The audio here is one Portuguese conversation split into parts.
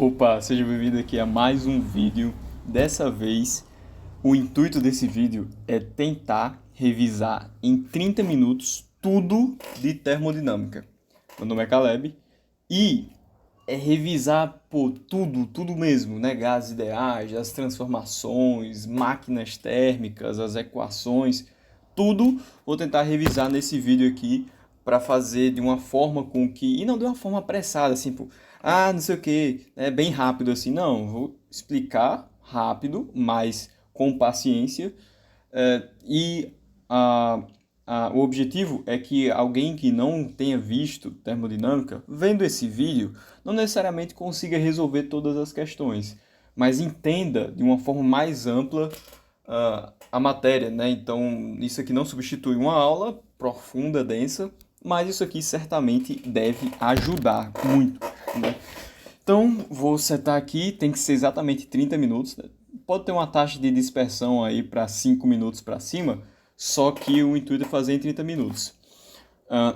Opa, seja bem-vindo aqui a mais um vídeo. Dessa vez, o intuito desse vídeo é tentar revisar em 30 minutos tudo de termodinâmica. Meu nome é Caleb e é revisar tudo mesmo, né? Gases ideais, as transformações, máquinas térmicas, as equações, tudo vou tentar revisar nesse vídeo aqui para fazer de uma forma com que, e não de uma forma apressada, assim, não sei o que, é bem rápido assim, não, vou explicar rápido, mas com paciência, e a, o objetivo é que alguém que não tenha visto termodinâmica, vendo esse vídeo, não necessariamente consiga resolver todas as questões, mas entenda de uma forma mais ampla a matéria, né? Então, isso aqui não substitui uma aula profunda, densa, mas isso aqui certamente deve ajudar muito, né? Então, vou setar aqui, tem que ser exatamente 30 minutos, né? Pode ter uma taxa de dispersão aí para 5 minutos para cima, só que o intuito é fazer em 30 minutos.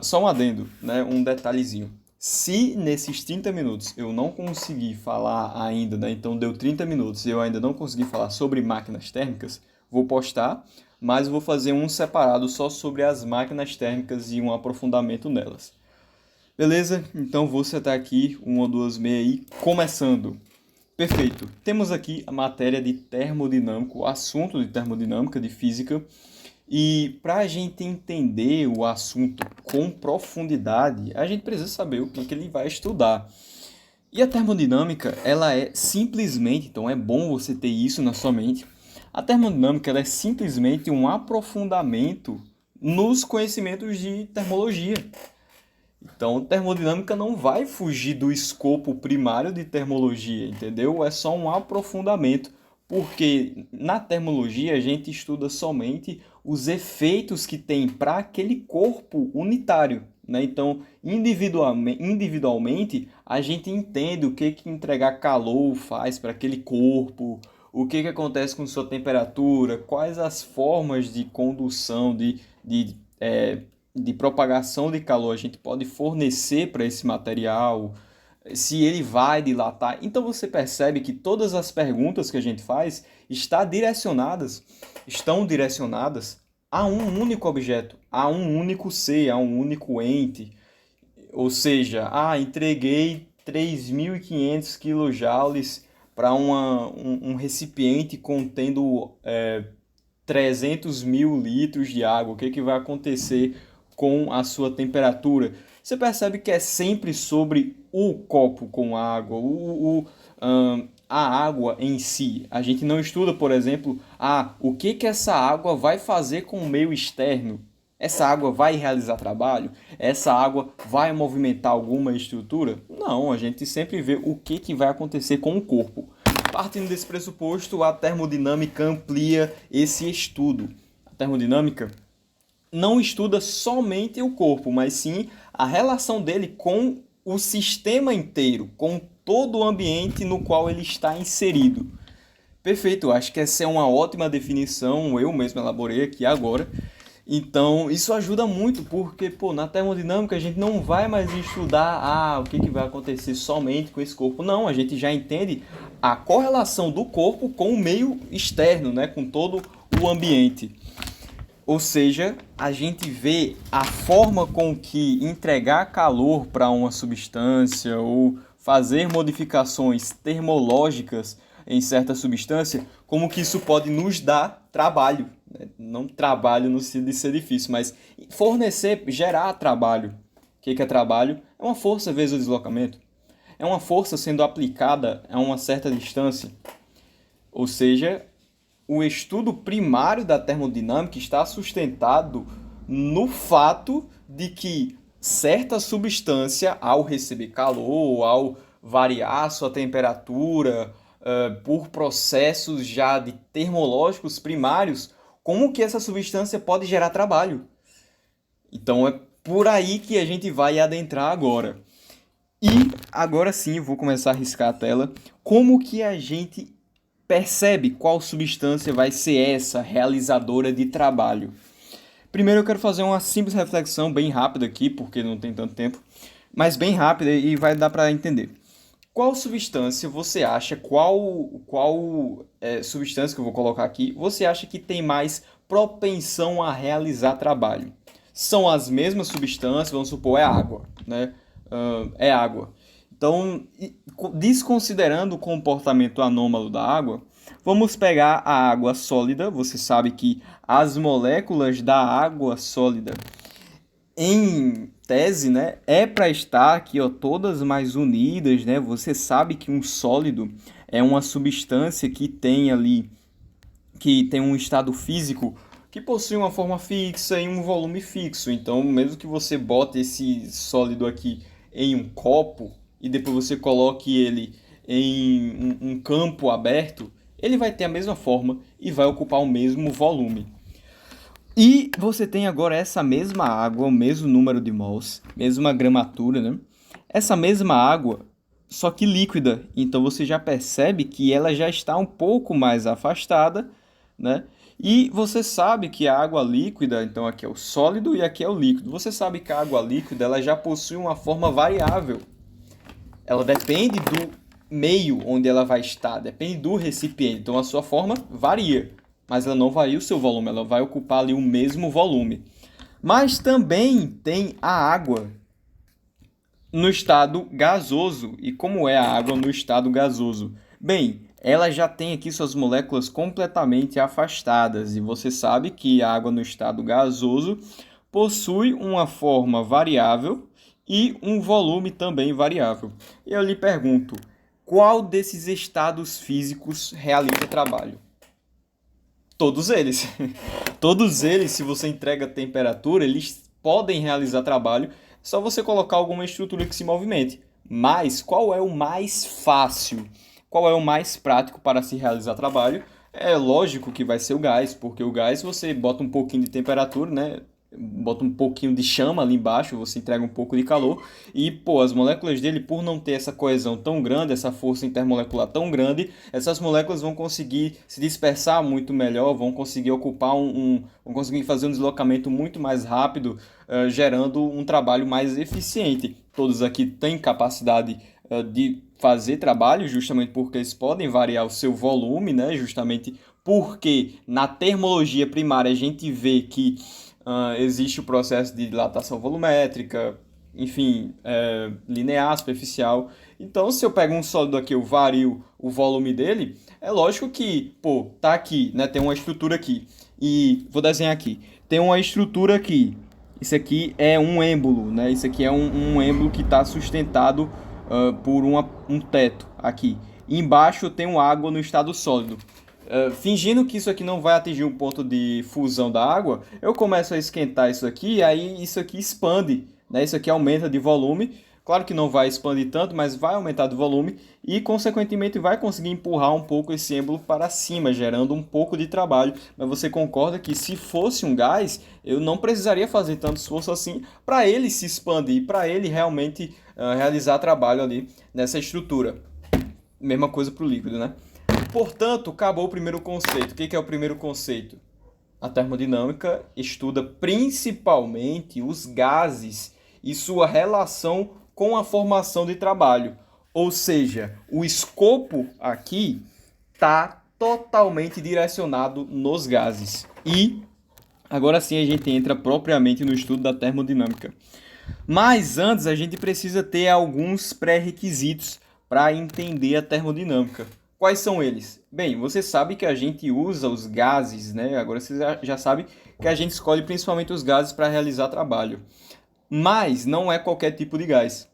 Só um adendo, né? Um detalhezinho. Se nesses 30 minutos eu não conseguir falar ainda, né? Então deu 30 minutos e eu ainda não consegui falar sobre máquinas térmicas, vou postar, mas vou fazer um separado só sobre as máquinas térmicas e um aprofundamento nelas. Beleza? Então vou setar aqui 1 ou 2 meia aí, começando. Perfeito. Temos aqui a matéria de termodinâmica, o assunto de termodinâmica, de física. E para a gente entender o assunto com profundidade, a gente precisa saber o que ele vai estudar. E a termodinâmica, ela é simplesmente, então é bom você ter isso na sua mente, a termodinâmica ela é simplesmente um aprofundamento nos conhecimentos de termologia. Então, termodinâmica não vai fugir do escopo primário de termologia, entendeu? É só um aprofundamento, porque na termologia a gente estuda somente os efeitos que tem para aquele corpo unitário, né? Então, individualmente, a gente entende o que entregar calor faz para aquele corpo, o que acontece com sua temperatura, quais as formas de condução, de propagação de calor a gente pode fornecer para esse material, se ele vai dilatar. Então você percebe que todas as perguntas que a gente faz estão direcionadas a um único objeto, a um único ser, a um único ente. Ou seja, entreguei 3.500 kJ para um recipiente contendo 300 mil litros de água. O que vai acontecer com a sua temperatura? Você percebe que é sempre sobre o copo com água, a água em si. A gente não estuda, por exemplo, o que essa água vai fazer com o meio externo. Essa água vai realizar trabalho? Essa água vai movimentar alguma estrutura? Não, a gente sempre vê o que vai acontecer com o corpo. Partindo desse pressuposto, a termodinâmica amplia esse estudo. A termodinâmica não estuda somente o corpo, mas sim a relação dele com o sistema inteiro, com todo o ambiente no qual ele está inserido. Perfeito, acho que essa é uma ótima definição, eu mesmo elaborei aqui agora. Então, isso ajuda muito, porque na termodinâmica a gente não vai mais estudar o que vai acontecer somente com esse corpo. Não, a gente já entende a correlação do corpo com o meio externo, né, com todo o ambiente. Ou seja, a gente vê a forma com que entregar calor para uma substância ou fazer modificações termológicas em certa substância, como que isso pode nos dar trabalho. Não trabalho no sentido de ser difícil, mas fornecer, gerar trabalho. O que é trabalho? É uma força vezes o deslocamento. É uma força sendo aplicada a uma certa distância. Ou seja, o estudo primário da termodinâmica está sustentado no fato de que certa substância, ao receber calor, ao variar sua temperatura, por processos já de termológicos primários, como que essa substância pode gerar trabalho. Então é por aí que a gente vai adentrar agora. E agora sim, eu vou começar a riscar a tela. Como que a gente percebe qual substância vai ser essa realizadora de trabalho? Primeiro eu quero fazer uma simples reflexão bem rápida aqui, porque não tem tanto tempo, mas bem rápida e vai dar para entender. Qual substância você acha, qual substância que eu vou colocar aqui, você acha que tem mais propensão a realizar trabalho? São as mesmas substâncias, vamos supor, é água, né? É água. Então, desconsiderando o comportamento anômalo da água, vamos pegar a água sólida. Você sabe que as moléculas da água sólida em tese, né, é para estar aqui, ó, todas mais unidas, né? Você sabe que um sólido é uma substância que tem um estado físico que possui uma forma fixa e um volume fixo. Então, mesmo que você bote esse sólido aqui em um copo e depois você coloque ele em um campo aberto, ele vai ter a mesma forma e vai ocupar o mesmo volume. E você tem agora essa mesma água, o mesmo número de mols, mesma gramatura, né? Essa mesma água, só que líquida. Então você já percebe que ela já está um pouco mais afastada, né? E você sabe que a água líquida, então aqui é o sólido e aqui é o líquido. Você sabe que a água líquida ela já possui uma forma variável. Ela depende do meio onde ela vai estar, depende do recipiente. Então a sua forma varia, mas ela não varia o seu volume, ela vai ocupar ali o mesmo volume. Mas também tem a água no estado gasoso. E como é a água no estado gasoso? Bem, ela já tem aqui suas moléculas completamente afastadas. E você sabe que a água no estado gasoso possui uma forma variável e um volume também variável. E eu lhe pergunto, qual desses estados físicos realiza trabalho? Todos eles. Todos eles, se você entrega temperatura, eles podem realizar trabalho, só você colocar alguma estrutura que se movimente. Mas qual é o mais fácil? Qual é o mais prático para se realizar trabalho? É lógico que vai ser o gás, porque o gás você bota um pouquinho de temperatura, né? Bota um pouquinho de chama ali embaixo, você entrega um pouco de calor e, pô, as moléculas dele, por não ter essa coesão tão grande, essa força intermolecular tão grande, essas moléculas vão conseguir se dispersar muito melhor, vão conseguir ocupar vão conseguir fazer um deslocamento muito mais rápido, gerando um trabalho mais eficiente. Todos aqui têm capacidade de fazer trabalho, justamente porque eles podem variar o seu volume, né? Justamente porque na termologia primária a gente vê que existe o processo de dilatação volumétrica, enfim, linear, superficial. Então, se eu pego um sólido aqui, eu vario o volume dele, é lógico que, pô, tá aqui, né? Tem uma estrutura aqui. E vou desenhar aqui. Tem uma estrutura aqui. Isso aqui é um êmbolo, né? Isso aqui é um êmbolo que está sustentado por um teto aqui. E embaixo eu tenho água no estado sólido. Fingindo que isso aqui não vai atingir um ponto de fusão da água, eu começo a esquentar isso aqui, e aí isso aqui expande, né? Isso aqui aumenta de volume. Claro que não vai expandir tanto, mas vai aumentar de volume e, consequentemente, vai conseguir empurrar um pouco esse êmbolo para cima, gerando um pouco de trabalho. Mas você concorda que se fosse um gás, eu não precisaria fazer tanto esforço assim para ele se expandir, para ele realmente realizar trabalho ali nessa estrutura. Mesma coisa para o líquido, né? Portanto, acabou o primeiro conceito. O que é o primeiro conceito? A termodinâmica estuda principalmente os gases e sua relação com a formação de trabalho. Ou seja, o escopo aqui está totalmente direcionado nos gases. E agora sim a gente entra propriamente no estudo da termodinâmica. Mas antes a gente precisa ter alguns pré-requisitos para entender a termodinâmica. Quais são eles? Bem, você sabe que a gente usa os gases, né? Agora você já sabe que a gente escolhe principalmente os gases para realizar trabalho. Mas não é qualquer tipo de gás.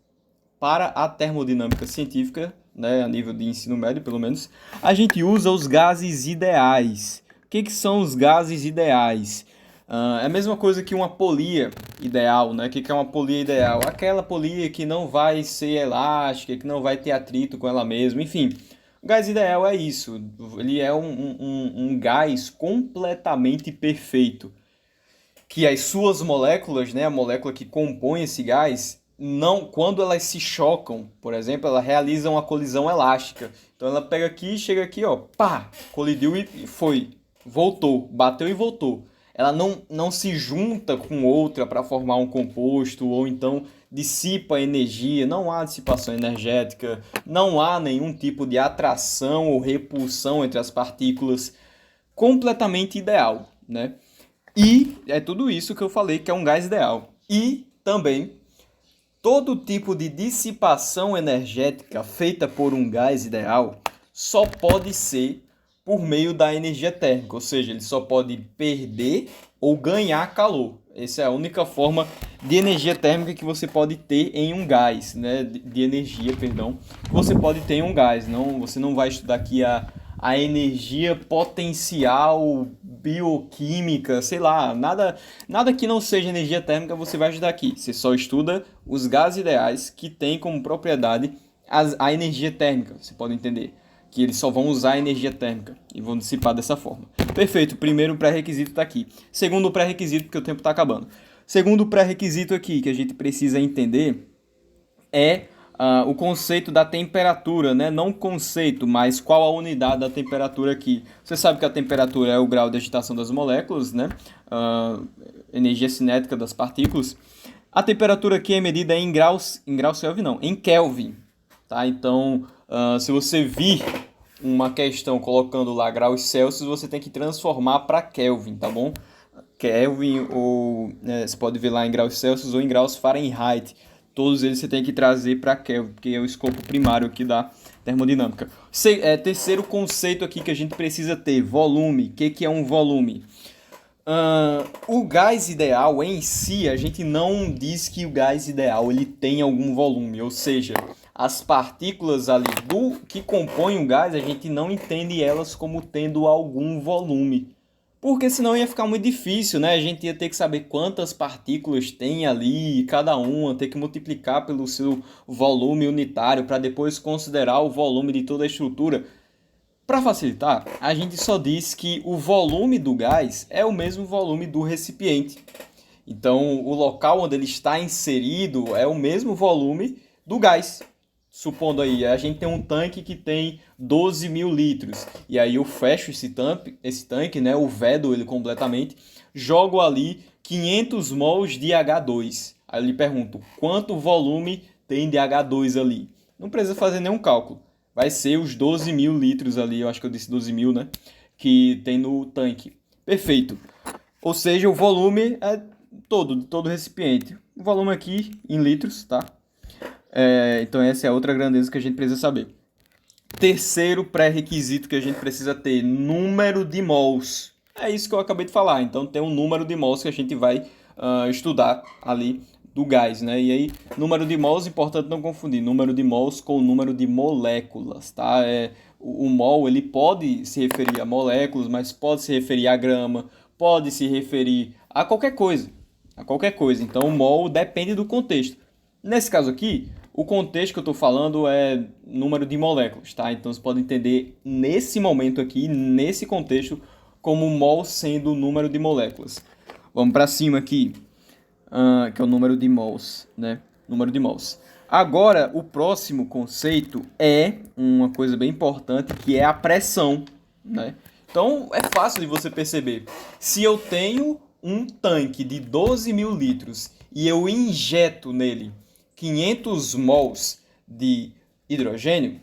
Para a termodinâmica científica, né, a nível de ensino médio pelo menos, a gente usa os gases ideais. O que são os gases ideais? É a mesma coisa que uma polia ideal, né? O que é uma polia ideal? Aquela polia que não vai ser elástica, que não vai ter atrito com ela mesma, enfim. O gás ideal é isso, ele é um gás completamente perfeito, que as suas moléculas, né, a molécula que compõe esse gás, não, quando elas se chocam, por exemplo, ela realiza uma colisão elástica. Então ela pega aqui, chega aqui, ó, pá, colidiu e foi, voltou, bateu e voltou. Ela não se junta com outra para formar um composto ou então dissipa energia, não há dissipação energética, não há nenhum tipo de atração ou repulsão entre as partículas, completamente ideal, né? E é tudo isso que eu falei que é um gás ideal. E também todo tipo de dissipação energética feita por um gás ideal só pode ser por meio da energia térmica, ou seja, ele só pode perder ou ganhar calor. Essa é a única forma de energia térmica que você pode ter em um gás, né? De energia, perdão, que você pode ter em um gás. Não, você não vai estudar aqui a energia potencial bioquímica, sei lá, nada que não seja energia térmica você vai estudar aqui. Você só estuda os gases ideais que têm como propriedade a energia térmica, você pode entender. Que eles só vão usar a energia térmica e vão dissipar dessa forma. Perfeito, primeiro pré-requisito está aqui. Segundo pré-requisito, porque o tempo está acabando. Segundo pré-requisito aqui que a gente precisa entender é o conceito da temperatura, né? Não o conceito, mas qual a unidade da temperatura aqui. Você sabe que a temperatura é o grau de agitação das moléculas, né? Energia cinética das partículas. A temperatura aqui é medida em graus Kelvin não, em Kelvin, tá? Então, se você vir uma questão colocando lá graus Celsius, você tem que transformar para Kelvin, tá bom? Kelvin ou você pode ver lá em graus Celsius ou em graus Fahrenheit. Todos eles você tem que trazer para Kelvin, porque é o escopo primário aqui da termodinâmica. Terceiro conceito aqui que a gente precisa ter, volume. O que é um volume? O gás ideal em si, a gente não diz que o gás ideal ele tem algum volume, ou seja, as partículas ali que compõem o gás, a gente não entende elas como tendo algum volume. Porque senão ia ficar muito difícil, né? A gente ia ter que saber quantas partículas tem ali, cada uma, ter que multiplicar pelo seu volume unitário para depois considerar o volume de toda a estrutura. Para facilitar, a gente só diz que o volume do gás é o mesmo volume do recipiente. Então, o local onde ele está inserido é o mesmo volume do gás. Supondo aí, a gente tem um tanque que tem 12 mil litros. E aí eu fecho esse tanque, né? Eu vedo ele completamente. Jogo ali 500 mols de H2. Aí eu lhe pergunto, quanto volume tem de H2 ali? Não precisa fazer nenhum cálculo. Vai ser os 12 mil litros ali, eu acho que eu disse 12 mil, né? Que tem no tanque. Perfeito. Ou seja, o volume é de todo recipiente. O volume aqui em litros, tá? Então essa é outra grandeza que a gente precisa saber. Terceiro pré-requisito que a gente precisa ter, número de mols. É isso que eu acabei de falar. Então tem um número de mols que a gente vai estudar ali do gás, né? E aí, número de mols, importante não confundir número de mols com o número de moléculas, tá? O mol, ele pode se referir a moléculas, mas pode se referir a grama, pode se referir a qualquer coisa. A qualquer coisa. Então, o mol depende do contexto. Nesse caso aqui, o contexto que eu estou falando é número de moléculas, tá? Então, você pode entender nesse momento aqui, nesse contexto, como mol sendo o número de moléculas. Vamos para cima aqui. Que é o número de mols, né? Número de mols. Agora, o próximo conceito é uma coisa bem importante, que é a pressão, né? Então, é fácil de você perceber. Se eu tenho um tanque de 12 mil litros e eu injeto nele 500 mols de hidrogênio,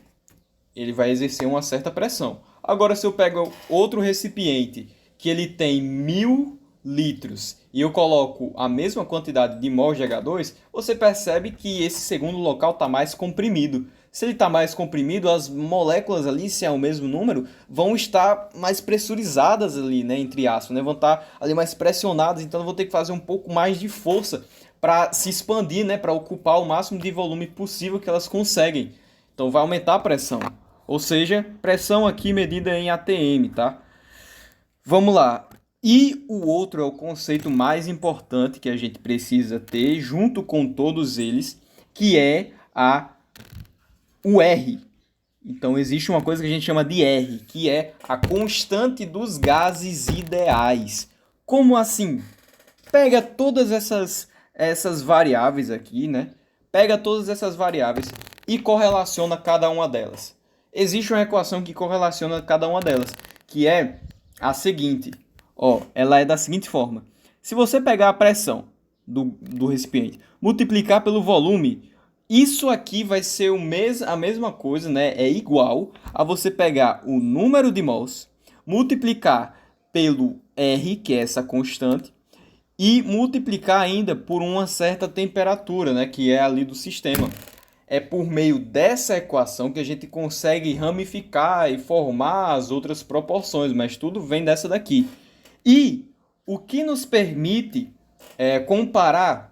ele vai exercer uma certa pressão. Agora, se eu pego outro recipiente que ele tem 1000 litros e eu coloco a mesma quantidade de mol de H2, você percebe que esse segundo local está mais comprimido. Se ele está mais comprimido, as moléculas ali, se é o mesmo número, vão estar mais pressurizadas ali, né, entre aspas, né, vão estar ali mais pressionadas, então eu vou ter que fazer um pouco mais de força para se expandir, né, para ocupar o máximo de volume possível que elas conseguem. Então vai aumentar a pressão. Ou seja, pressão aqui medida em atm, tá? Vamos lá. E o outro é o conceito mais importante que a gente precisa ter, junto com todos eles, que é o R. Então, existe uma coisa que a gente chama de R, que é a constante dos gases ideais. Como assim? Pega todas essas variáveis aqui, né? Pega todas essas variáveis e correlaciona cada uma delas. Existe uma equação que correlaciona cada uma delas, que é a seguinte. Ela é da seguinte forma. Se você pegar a pressão do recipiente, multiplicar pelo volume. Isso aqui vai ser a mesma coisa, né? É igual a você pegar o número de mols, multiplicar pelo R, que é essa constante, e multiplicar ainda por uma certa temperatura, né? Que é ali do sistema. É por meio dessa equação que a gente consegue ramificar e formar as outras proporções, mas tudo vem dessa daqui. E o que nos permite comparar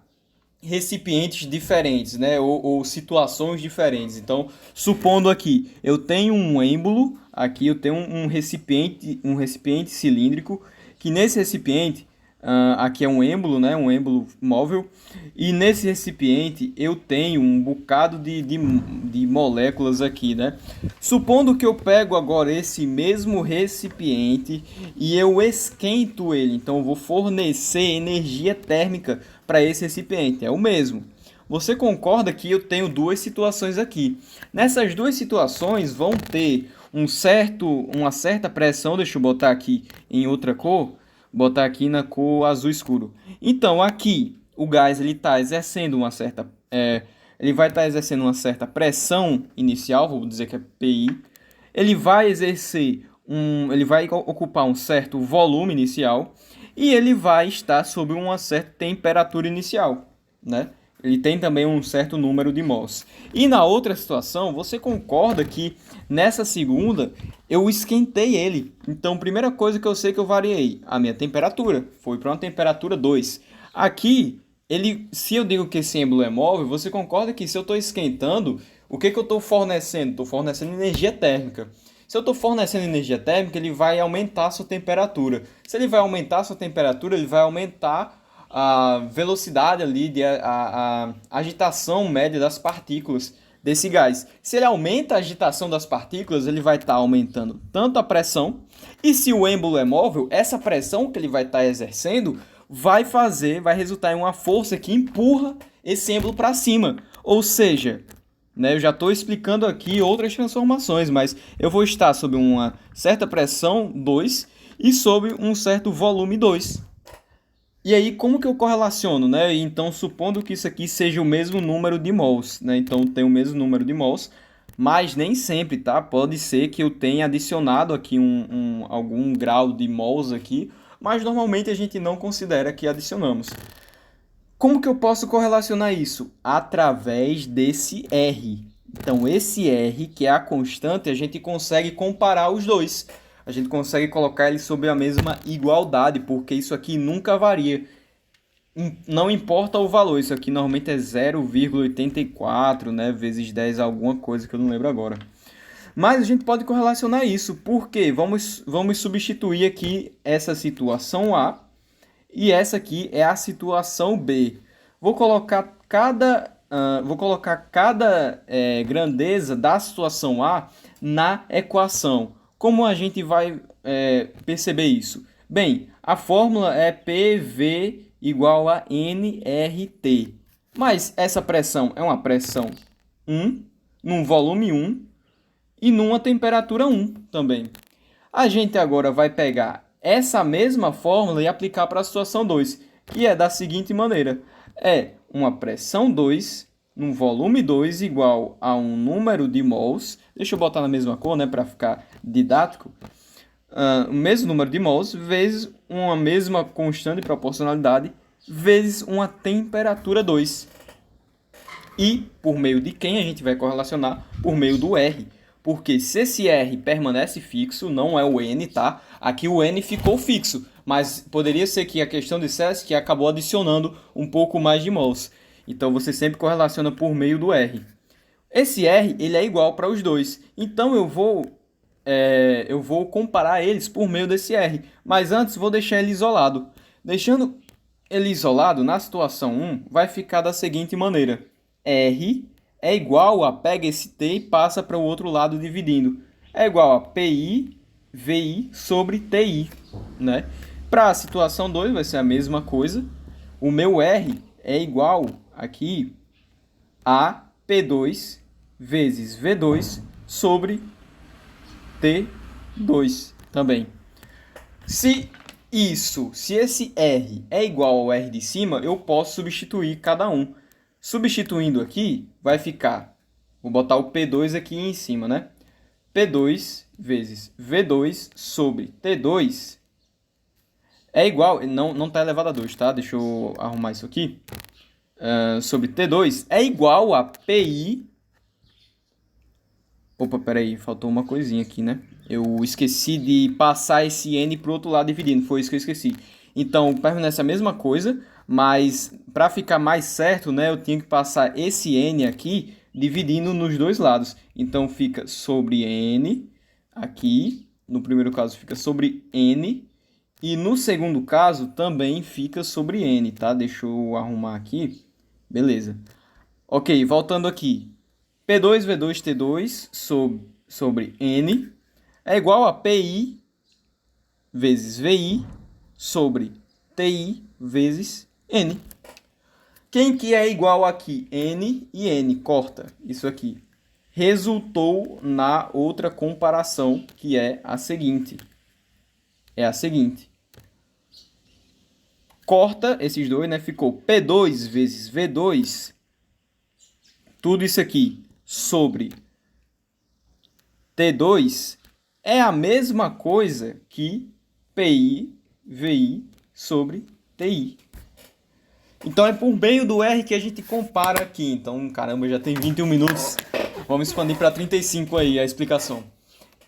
recipientes diferentes, né? Ou situações diferentes. Então, supondo aqui, eu tenho um êmbolo, aqui eu tenho um recipiente cilíndrico, que nesse recipiente, aqui é um êmbolo, né? Um êmbolo móvel, e nesse recipiente eu tenho um bocado de moléculas aqui, né? Supondo que eu pego agora esse mesmo recipiente e eu esquento ele, então eu vou fornecer energia térmica para esse recipiente, é o mesmo. Você concorda que eu tenho duas situações aqui? Nessas duas situações vão ter uma certa pressão, deixa eu botar aqui em outra cor, botar aqui na cor azul escuro. Então aqui o gás ele está exercendo ele vai estar exercendo uma certa pressão inicial, vou dizer que é PI. Ele vai ocupar um certo volume inicial e ele vai estar sob uma certa temperatura inicial, né? Ele tem também um certo número de mols. E na outra situação, você concorda que nessa segunda eu esquentei ele. Então, primeira coisa que eu sei que eu variei, a minha temperatura foi para uma temperatura 2. Aqui, se eu digo que esse êmbolo é móvel, você concorda que se eu estou esquentando, o que eu estou fornecendo? Estou fornecendo energia térmica. Se eu estou fornecendo energia térmica, ele vai aumentar a sua temperatura. Se ele vai aumentar a sua temperatura, ele vai aumentar a velocidade ali, a agitação média das partículas desse gás. Se ele aumenta a agitação das partículas, ele vai estar aumentando tanto a pressão, e se o êmbolo é móvel, essa pressão que ele vai estar exercendo vai resultar em uma força que empurra esse êmbolo para cima. Ou seja, né, eu já estou explicando aqui outras transformações, mas eu vou estar sob uma certa pressão 2 e sob um certo volume 2. E aí, como que eu correlaciono, né? Então, supondo que isso aqui seja o mesmo número de mols, né? Então, tem o mesmo número de mols, mas nem sempre, tá? Pode ser que eu tenha adicionado aqui algum grau de mols aqui, mas normalmente a gente não considera que adicionamos. Como que eu posso correlacionar isso? Através desse R. Então, esse R, que é a constante, a gente consegue comparar os dois. A gente consegue colocar ele sob a mesma igualdade, porque isso aqui nunca varia. Não importa o valor, isso aqui normalmente é 0,84, né, vezes 10 alguma coisa que eu não lembro agora. Mas a gente pode correlacionar isso, porque vamos substituir aqui essa situação A e essa aqui é a situação B. Vou colocar cada grandeza da situação A na equação. Como a gente vai perceber isso? Bem, a fórmula é PV igual a nRT. Mas essa pressão é uma pressão 1, num volume 1 e numa temperatura 1 também. A gente agora vai pegar essa mesma fórmula e aplicar para a situação 2, que é da seguinte maneira. É uma pressão 2 num volume 2 igual a um número de mols. Deixa eu botar na mesma cor, né, para ficar didático. O mesmo número de mols vezes uma mesma constante de proporcionalidade vezes uma temperatura 2. E por meio de quem a gente vai correlacionar? Por meio do R. Porque se esse R permanece fixo, não é o N, tá? Aqui o N ficou fixo, mas poderia ser que a questão dissesse que acabou adicionando um pouco mais de mols. Então você sempre correlaciona por meio do R. Esse R ele é igual para os dois. Então eu vou comparar eles por meio desse R. Mas antes vou deixar ele isolado. Deixando ele isolado, na situação 1, vai ficar da seguinte maneira. R é igual a, pega esse T e passa para o outro lado dividindo. É igual a PI, VI sobre TI. Né? Para a situação 2 vai ser a mesma coisa. O meu R é igual aqui a P2 vezes V2 sobre T2 também. Se Isso, se esse R é igual ao R de cima, eu posso substituir cada um. Substituindo aqui, vai ficar, vou botar o P2 aqui em cima, né? P2 vezes V2 sobre T2 é igual, não está elevado a 2, tá? Deixa eu arrumar isso aqui. Sobre T2 é igual a PI. Opa, peraí, faltou uma coisinha aqui, né? Eu esqueci de passar esse N para o outro lado dividindo, foi isso que eu esqueci. Então, permanece a mesma coisa, mas para ficar mais certo, né, eu tinha que passar esse N aqui dividindo nos dois lados. Então, fica sobre N, aqui, no primeiro caso fica sobre N, e no segundo caso também fica sobre N, tá? Deixa eu arrumar aqui. Beleza. Ok, voltando aqui. P2, V2, T2 sobre N é igual a PI vezes VI sobre TI vezes N. Quem que é igual aqui? N e N. Corta isso aqui. Resultou na outra comparação, que é a seguinte. Corta esses dois, né? Ficou P2 vezes V2. Tudo isso aqui sobre T2 é a mesma coisa que PI, VI sobre TI. Então é por meio do R que a gente compara aqui. Então, caramba, já tem 21 minutos. Vamos expandir para 35 aí a explicação.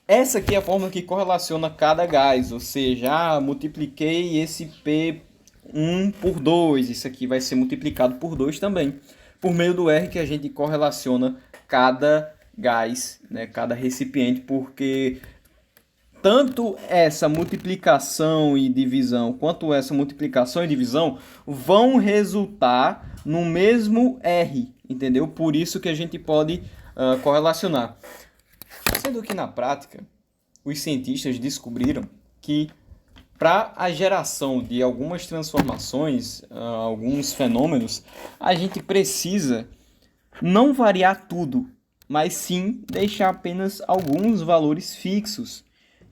Essa aqui é a fórmula que correlaciona cada gás, ou seja, multipliquei esse P1 por 2. Isso aqui vai ser multiplicado por 2 também. Por meio do R que a gente correlaciona cada gás, né, cada recipiente, porque tanto essa multiplicação e divisão quanto essa multiplicação e divisão vão resultar no mesmo R, entendeu? Por isso que a gente pode correlacionar. Sendo que na prática, os cientistas descobriram que para a geração de algumas transformações, alguns fenômenos, a gente precisa não variar tudo, mas sim deixar apenas alguns valores fixos.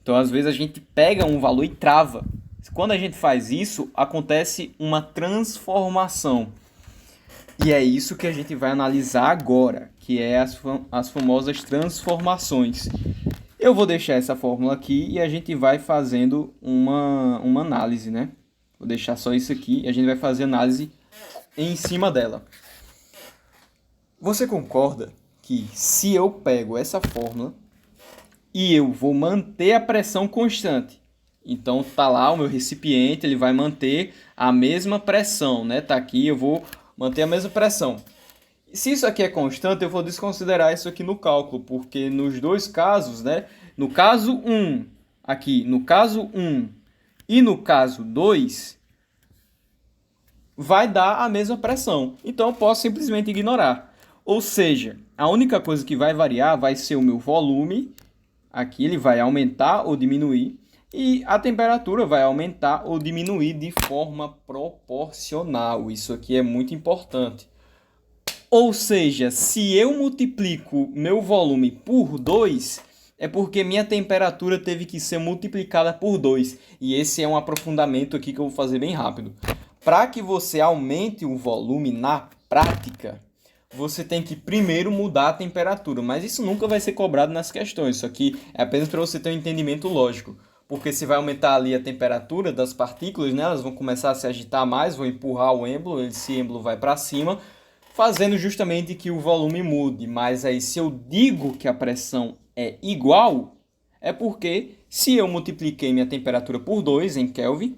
Então, às vezes, a gente pega um valor e trava. Quando a gente faz isso, acontece uma transformação. E é isso que a gente vai analisar agora, que é as famosas transformações. Eu vou deixar essa fórmula aqui e a gente vai fazendo uma análise, né? Vou deixar só isso aqui e a gente vai fazer análise em cima dela. Você concorda que se eu pego essa fórmula e eu vou manter a pressão constante, então tá lá o meu recipiente, ele vai manter a mesma pressão, né? Tá aqui, eu vou manter a mesma pressão. Se isso aqui é constante, eu vou desconsiderar isso aqui no cálculo, porque nos dois casos, né? No caso 1, aqui, no caso 1 e no caso 2, vai dar a mesma pressão. Então eu posso simplesmente ignorar. Ou seja, a única coisa que vai variar vai ser o meu volume. Aqui ele vai aumentar ou diminuir. E a temperatura vai aumentar ou diminuir de forma proporcional. Isso aqui é muito importante. Ou seja, se eu multiplico meu volume por 2, é porque minha temperatura teve que ser multiplicada por 2. E esse é um aprofundamento aqui que eu vou fazer bem rápido. Para que você aumente o volume na prática, você tem que primeiro mudar a temperatura. Mas isso nunca vai ser cobrado nas questões. Isso aqui é apenas para você ter um entendimento lógico. Porque se vai aumentar ali a temperatura das partículas, né, elas vão começar a se agitar mais, vão empurrar o êmbolo, esse êmbolo vai para cima, fazendo justamente que o volume mude. Mas aí se eu digo que a pressão é igual, é porque se eu multipliquei minha temperatura por 2 em Kelvin,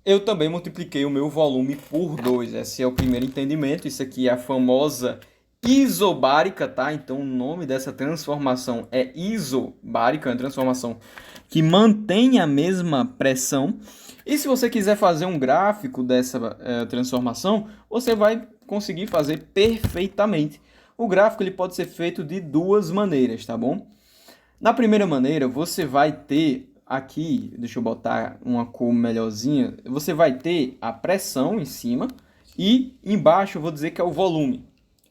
eu também multipliquei o meu volume por 2. Esse é o primeiro entendimento. Isso aqui é a famosa isobárica, tá? Então o nome dessa transformação é isobárica, é uma transformação que mantém a mesma pressão. E se você quiser fazer um gráfico dessa transformação, você vai conseguir fazer perfeitamente. O gráfico ele pode ser feito de duas maneiras, tá bom? Na primeira maneira, você vai ter aqui, deixa eu botar uma cor melhorzinha, você vai ter a pressão em cima e embaixo eu vou dizer que é o volume.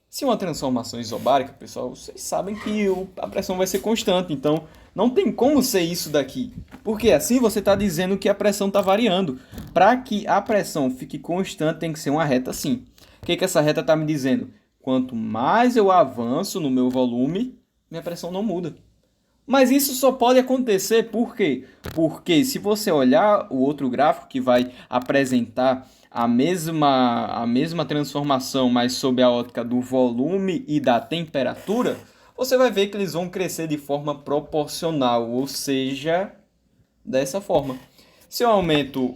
Se uma transformação isobárica, pessoal, vocês sabem que a pressão vai ser constante, então não tem como ser isso daqui. Porque assim você está dizendo que a pressão está variando. Para que a pressão fique constante, tem que ser uma reta assim. O que essa reta está me dizendo? Quanto mais eu avanço no meu volume, minha pressão não muda. Mas isso só pode acontecer por quê? Porque se você olhar o outro gráfico que vai apresentar a mesma transformação, mas sob a ótica do volume e da temperatura, você vai ver que eles vão crescer de forma proporcional, ou seja, dessa forma. Se eu aumento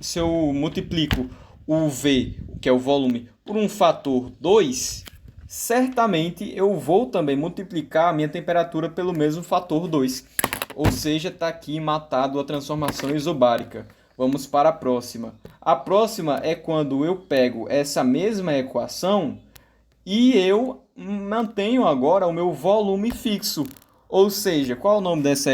se eu multiplico o V, que é o volume, por um fator 2, certamente eu vou também multiplicar a minha temperatura pelo mesmo fator 2. Ou seja, está aqui matado a transformação isobárica. Vamos para a próxima. A próxima é quando eu pego essa mesma equação e eu mantenho agora o meu volume fixo. Ou seja, qual é o nome dessa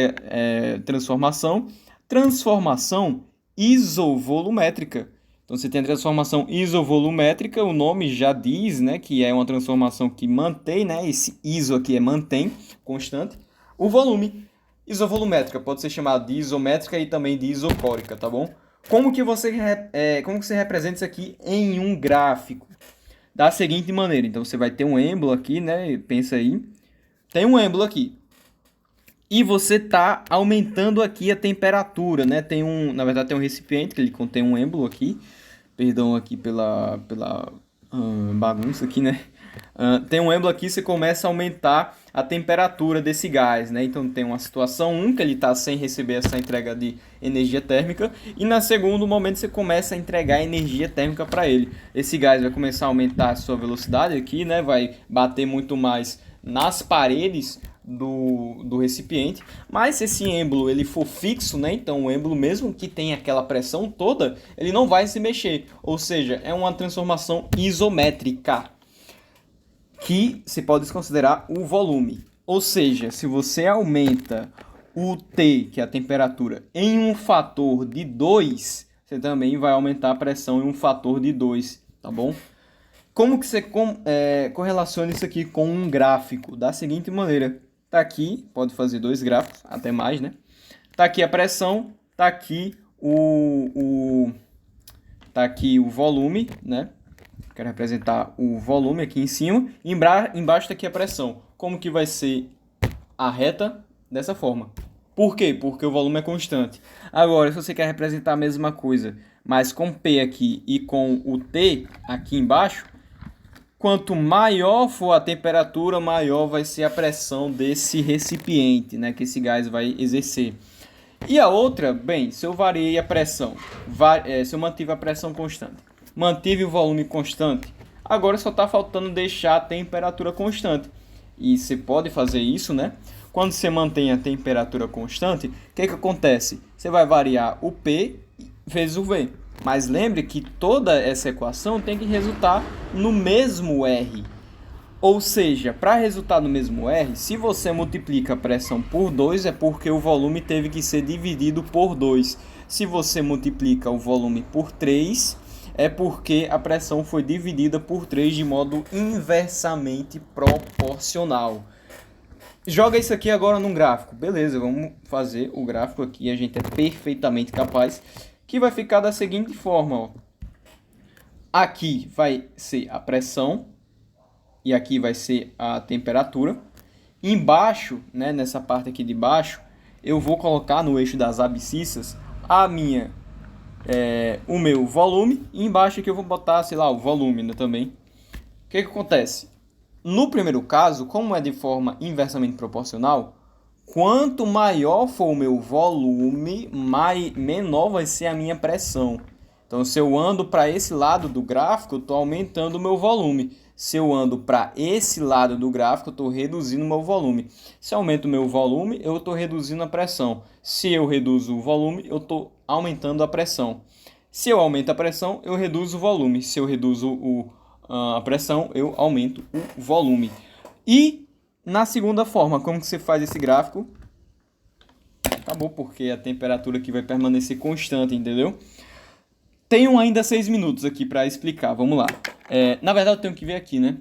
transformação? Transformação isovolumétrica. Então, você tem a transformação isovolumétrica, o nome já diz, né, que é uma transformação que mantém, né, esse iso aqui é mantém, constante, o volume. Isovolumétrica pode ser chamada de isométrica e também de isocórica, tá bom? Como que você representa isso aqui em um gráfico? Da seguinte maneira, então você vai ter um êmbolo aqui, né, pensa aí, tem um êmbolo aqui. E você está aumentando aqui a temperatura, né? Na verdade tem um recipiente que ele contém um êmbolo aqui. Perdão aqui pela bagunça aqui, né? Tem um êmbolo aqui, você começa a aumentar a temperatura desse gás, né? Então tem uma situação 1 que ele está sem receber essa entrega de energia térmica e na segundo momento você começa a entregar energia térmica para ele. Esse gás vai começar a aumentar a sua velocidade aqui, né? Vai bater muito mais nas paredes do recipiente, mas se esse êmbolo ele for fixo, né, então o êmbolo mesmo que tem aquela pressão toda, ele não vai se mexer, ou seja, é uma transformação isométrica, que se pode considerar o volume. Ou seja, se você aumenta o T, que é a temperatura, em um fator de 2, você também vai aumentar a pressão em um fator de 2, tá bom? Como que você correlaciona isso aqui com um gráfico? Da seguinte maneira. Tá aqui, pode fazer dois gráficos, até mais, né? Tá aqui a pressão, tá aqui tá aqui o volume, né? Quero representar o volume aqui em cima. Embaixo tá aqui a pressão. Como que vai ser a reta? Dessa forma. Por quê? Porque o volume é constante. Agora, se você quer representar a mesma coisa, mas com P aqui e com o T aqui embaixo, quanto maior for a temperatura, maior vai ser a pressão desse recipiente, né, que esse gás vai exercer. E a outra, bem, se eu variei a pressão, se eu mantive a pressão constante, mantive o volume constante, agora só está faltando deixar a temperatura constante. E você pode fazer isso, né? Quando você mantém a temperatura constante, o que acontece? Você vai variar o P vezes o V. Mas lembre que toda essa equação tem que resultar no mesmo R. Ou seja, para resultar no mesmo R, se você multiplica a pressão por 2, é porque o volume teve que ser dividido por 2. Se você multiplica o volume por 3, é porque a pressão foi dividida por 3 de modo inversamente proporcional. Joga isso aqui agora num gráfico. Beleza, vamos fazer o gráfico aqui. A gente é perfeitamente capaz. Que vai ficar da seguinte forma, ó. Aqui vai ser a pressão e aqui vai ser a temperatura. Embaixo, né, nessa parte aqui de baixo, eu vou colocar no eixo das abscissas o meu volume e embaixo aqui eu vou botar, sei lá, o volume, né, também. O que acontece? No primeiro caso, como é de forma inversamente proporcional, quanto maior for o meu volume, menor vai ser a minha pressão. Então, se eu ando para esse lado do gráfico, eu estou aumentando o meu volume. Se eu ando para esse lado do gráfico, eu estou reduzindo o meu volume. Se eu aumento o meu volume, eu estou reduzindo a pressão. Se eu reduzo o volume, eu estou aumentando a pressão. Se eu aumento a pressão, eu reduzo o volume. Se eu reduzo a pressão, eu aumento o volume. E na segunda forma, como que você faz esse gráfico? Acabou, porque a temperatura aqui vai permanecer constante, entendeu? Tenho ainda 6 minutos aqui para explicar, vamos lá. Na verdade, eu tenho que ver aqui, né?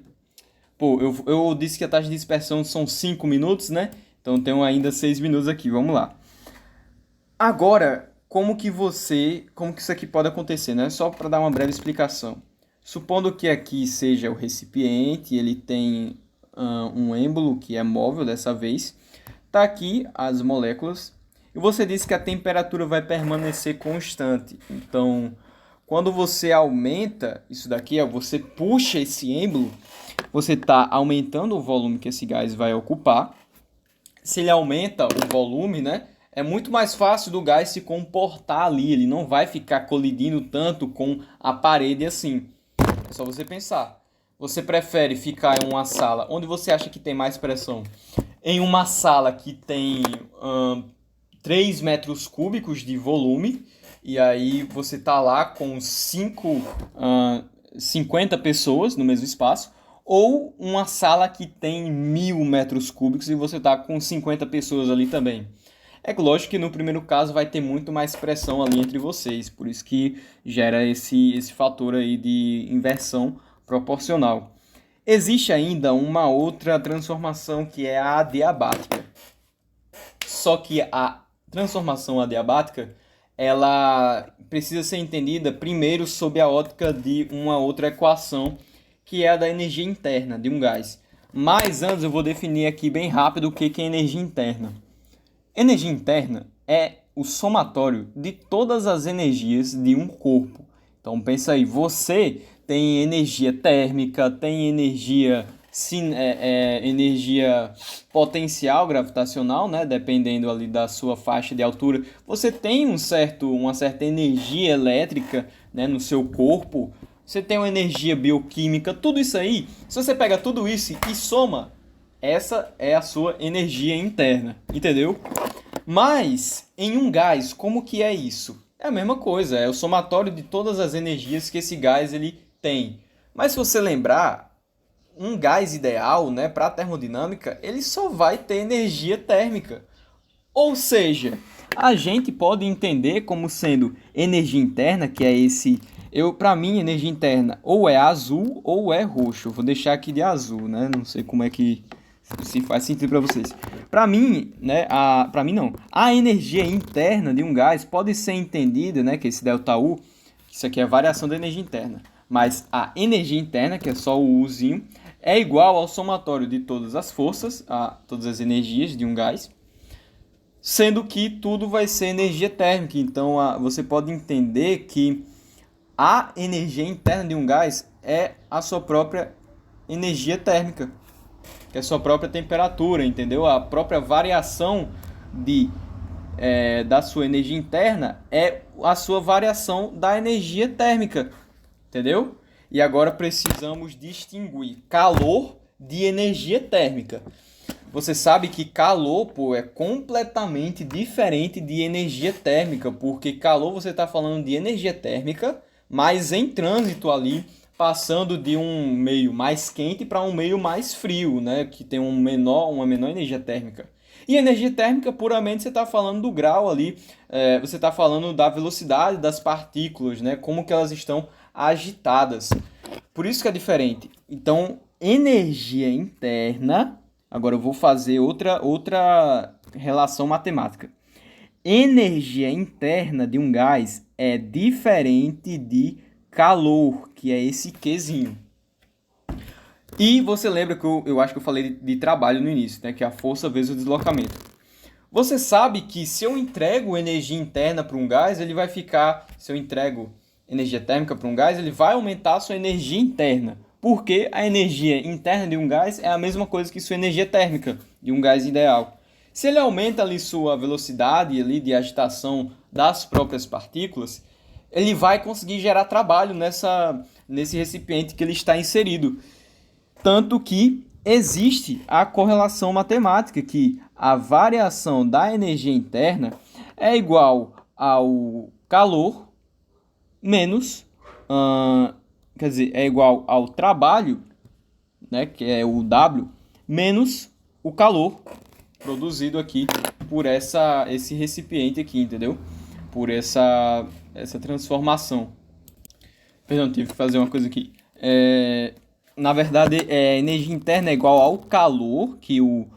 Pô, eu disse que a taxa de dispersão são 5 minutos, né? Então, tenho ainda 6 minutos aqui, vamos lá. Agora, como que isso aqui pode acontecer, né? Só para dar uma breve explicação. Supondo que aqui seja o recipiente, ele tem um êmbolo que é móvel dessa vez. Tá aqui as moléculas. E você disse que a temperatura vai permanecer constante. Então, quando você aumenta isso daqui, ó, você puxa esse êmbolo, você está aumentando o volume que esse gás vai ocupar. Se ele aumenta o volume, né, é muito mais fácil do gás se comportar ali. Ele não vai ficar colidindo tanto com a parede assim. É só você pensar. Você prefere ficar em uma sala onde você acha que tem mais pressão? Em uma sala que tem 3 metros cúbicos de volume, e aí você tá lá com 50 pessoas no mesmo espaço, ou uma sala que tem 1.000 metros cúbicos e você tá com 50 pessoas ali também. É lógico que no primeiro caso vai ter muito mais pressão ali entre vocês, por isso que gera esse fator aí de inversão proporcional. Existe ainda uma outra transformação que é a adiabática. Só que a transformação adiabática, ela precisa ser entendida primeiro sob a ótica de uma outra equação, que é a da energia interna de um gás. Mas antes eu vou definir aqui bem rápido o que é energia interna. Energia interna é o somatório de todas as energias de um corpo. Então pensa aí, você tem energia térmica, tem energia potencial gravitacional, né? Dependendo ali da sua faixa de altura. Você tem uma certa energia elétrica, né, no seu corpo. Você tem uma energia bioquímica, tudo isso aí. Se você pega tudo isso e soma, essa é a sua energia interna, entendeu? Mas em um gás, como que é isso? É a mesma coisa, é o somatório de todas as energias que esse gás ele tem. Mas se você lembrar, um gás ideal, né, para a termodinâmica, ele só vai ter energia térmica. Ou seja, a gente pode entender como sendo energia interna, que é para mim, energia interna ou é azul ou é roxo. Eu vou deixar aqui de azul, né? Não sei como é que se faz sentido para vocês. Para mim, né, para mim não. A energia interna de um gás pode ser entendida, né, que esse ΔU, isso aqui é a variação da energia interna. Mas a energia interna, que é só o Uzinho, é igual ao somatório de todas as forças, todas as energias de um gás, sendo que tudo vai ser energia térmica. Então, você pode entender que a energia interna de um gás é a sua própria energia térmica, que é a sua própria temperatura, entendeu? A própria variação da sua energia interna é a sua variação da energia térmica, entendeu? E agora precisamos distinguir calor de energia térmica. Você sabe que calor, pô, é completamente diferente de energia térmica, porque calor você está falando de energia térmica, mas em trânsito ali, passando de um meio mais quente para um meio mais frio, né? Que tem uma menor energia térmica. E energia térmica, puramente, você está falando do grau ali, você está falando da velocidade das partículas, né? Como que elas estão agitadas. Por isso que é diferente. Então, energia interna. Agora eu vou fazer outra relação matemática. Energia interna de um gás é diferente de calor, que é esse Qzinho. E você lembra que eu acho que eu falei de trabalho no início, né? Que é a força vezes o deslocamento. Você sabe que se eu entrego energia interna para um gás, ele vai ficar... Se eu entrego energia térmica para um gás, ele vai aumentar a sua energia interna. Porque a energia interna de um gás é a mesma coisa que sua energia térmica de um gás ideal. Se ele aumenta ali sua velocidade ali de agitação das próprias partículas, ele vai conseguir gerar trabalho nesse recipiente que ele está inserido. Tanto que existe a correlação matemática, que a variação da energia interna é igual ao calor menos, é igual ao trabalho, né, que é o W, menos o calor produzido aqui por esse recipiente aqui, entendeu? Por essa transformação. Perdão, tive que fazer uma coisa aqui. Na verdade, a energia interna é igual ao calor que o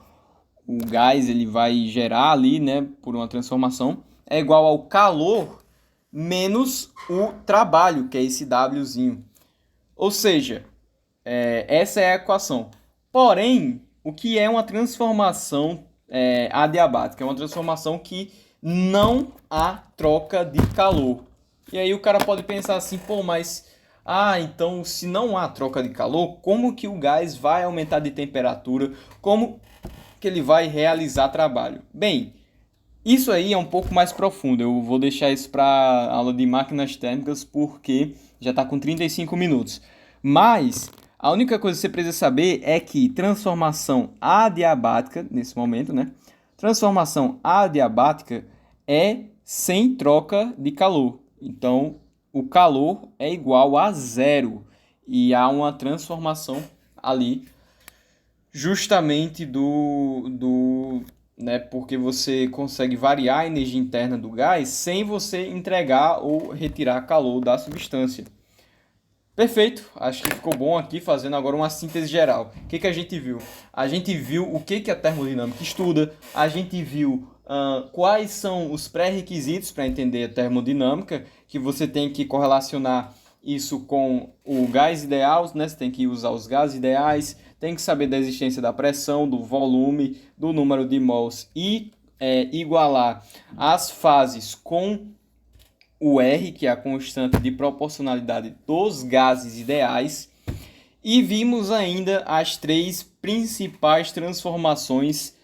gás ele vai gerar ali, né, por uma transformação. é igual ao calor menos o trabalho, que é esse Wzinho. Ou seja, essa é a equação. Porém, o que é uma transformação adiabática? É uma transformação que não há troca de calor. E aí o cara pode pensar assim, pô, mas... então se não há troca de calor, como que o gás vai aumentar de temperatura? Como que ele vai realizar trabalho? Bem, isso aí é um pouco mais profundo. Eu vou deixar isso para aula de máquinas térmicas porque já está com 35 minutos. Mas a única coisa que você precisa saber é que transformação adiabática, nesse momento, né? Transformação adiabática é sem troca de calor. Então, o calor é igual a zero. E há uma transformação ali justamente né, porque você consegue variar a energia interna do gás sem você entregar ou retirar calor da substância. Perfeito, acho que ficou bom aqui fazendo agora uma síntese geral. O que a gente viu? A gente viu o que a termodinâmica estuda, a gente viu quais são os pré-requisitos para entender a termodinâmica, que você tem que correlacionar isso com o gás ideal, né? Você tem que usar os gases ideais, tem que saber da existência da pressão, do volume, do número de mols e igualar as fases com o R, que é a constante de proporcionalidade dos gases ideais. E vimos ainda as três principais transformações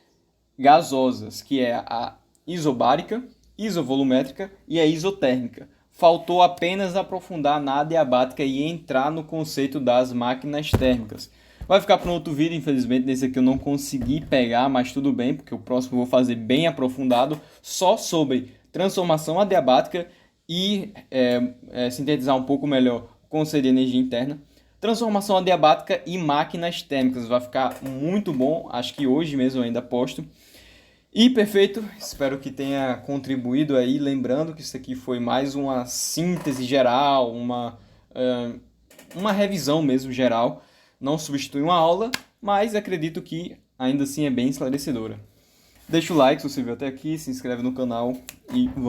gasosas, que é a isobárica, isovolumétrica e a isotérmica. Faltou apenas aprofundar na adiabática e entrar no conceito das máquinas térmicas. Vai ficar para um outro vídeo, infelizmente nesse aqui eu não consegui pegar, mas tudo bem, porque o próximo eu vou fazer bem aprofundado, só sobre transformação adiabática e sintetizar um pouco melhor o conceito de energia interna. Transformação adiabática e máquinas térmicas, vai ficar muito bom, acho que hoje mesmo eu ainda posto. E perfeito, espero que tenha contribuído aí, lembrando que isso aqui foi mais uma síntese geral, uma revisão mesmo geral, não substitui uma aula, mas acredito que ainda assim é bem esclarecedora. Deixa o like se você viu até aqui, se inscreve no canal e vamos!